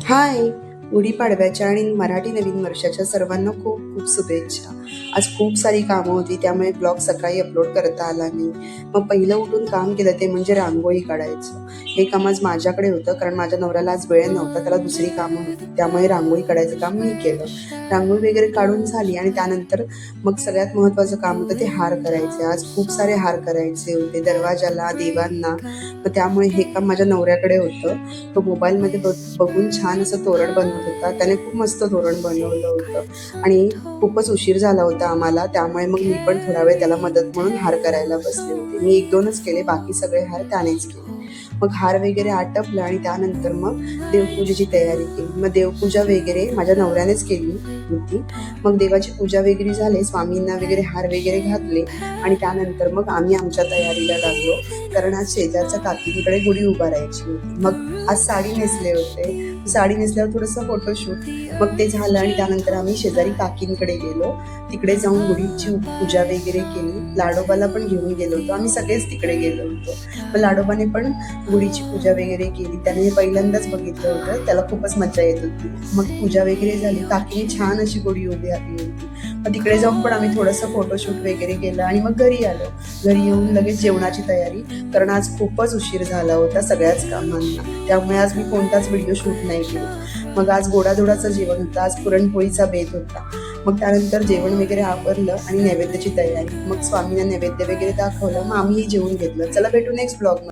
हाय! गुढीपाडव्याच्या आणि मराठी नवीन वर्षाच्या सर्वांना खूप खूप शुभेच्छा. आज खूप सारी कामं होती, त्यामुळे ब्लॉग सकाळी अपलोड करता आला नाही. मग पहिलं उठून काम केलं ते म्हणजे रांगोळी काढायचं. हे काम आज माझ्याकडे होतं, कारण माझ्या नवऱ्याला आज वेळ नव्हता, त्याला दुसरी कामं होती. त्यामुळे रांगोळी काढायचं काम मी केलं. रांगोळी वगैरे काढून झाली आणि त्यानंतर मग सगळ्यात महत्त्वाचं काम होतं ते हार करायचे. आज खूप सारे हार करायचे होते दरवाजाला, देवांना. मग त्यामुळे हे काम माझ्या नवऱ्याकडे होतं. तो मोबाईलमध्ये बघून छान असं तोरण बनवत होता. त्याने खूप मस्त तोरण बनवलं होतं आणि खूपच उशीर झाला होता आम्हाला, त्यामुळे मग मी पण थोडा वेळ त्याला मदत म्हणून हार करायला बसले होते. मी 1-2च केले, बाकी सगळे हार त्यानेच केले. मग हार वगैरे आटपलं आणि त्यानंतर मग देवपूजेची तयारी केली. मग देवपूजा वगैरे माझ्या नवऱ्यानेच केली होती. मग देवाची पूजा वगैरे झाली, स्वामींना वगैरे हार वगैरे घातले आणि त्यानंतर मग आम्ही आमच्या तयारीला लागलो, कारण आज शेजारच्या काकींकडे गुढी उभारायची होती. मग आज साडी नेसले होते. साडी नेसल्यावर थोडंसं फोटोशूट, मग ते झालं आणि त्यानंतर आम्ही शेजारी काकींकडे गेलो. तिकडे जाऊन गुढीची पूजा वगैरे केली. लाडोबाला पण घेऊन गेलो होतो, आम्ही सगळेच तिकडे गेलो होतो. मग लाडोबाने पण गुढीची पूजा वगैरे केली. त्याने हे पहिल्यांदाच बघितलं होतं, त्याला खूपच मजा येत होती. मग पूजा वगैरे झाली, काकीने छान अशी गुढी उभी घातली होती. मग तिकडे जाऊन पण आम्ही थोडंसं फोटोशूट वगैरे केलं आणि मग घरी आलो. घरी येऊन लगेच जेवणाची तयारी, कारण आज खूपच उशीर झाला होता सगळ्याच कामांना, त्यामुळे आज मी कोणताच व्हिडिओ शूट नाही केला. मग आज गोडाधोडाचं जेवण होतं, आज पुरणपोळीचा बेत होता. मग त्यानंतर जेवण वगैरे आवरलं आणि नैवेद्याची तयारी. मग स्वामींना नैवेद्य वगैरे दाखवलं, मग आम्हीही जेवून घेतलं. चला भेटू नेक्स्ट ब्लॉग.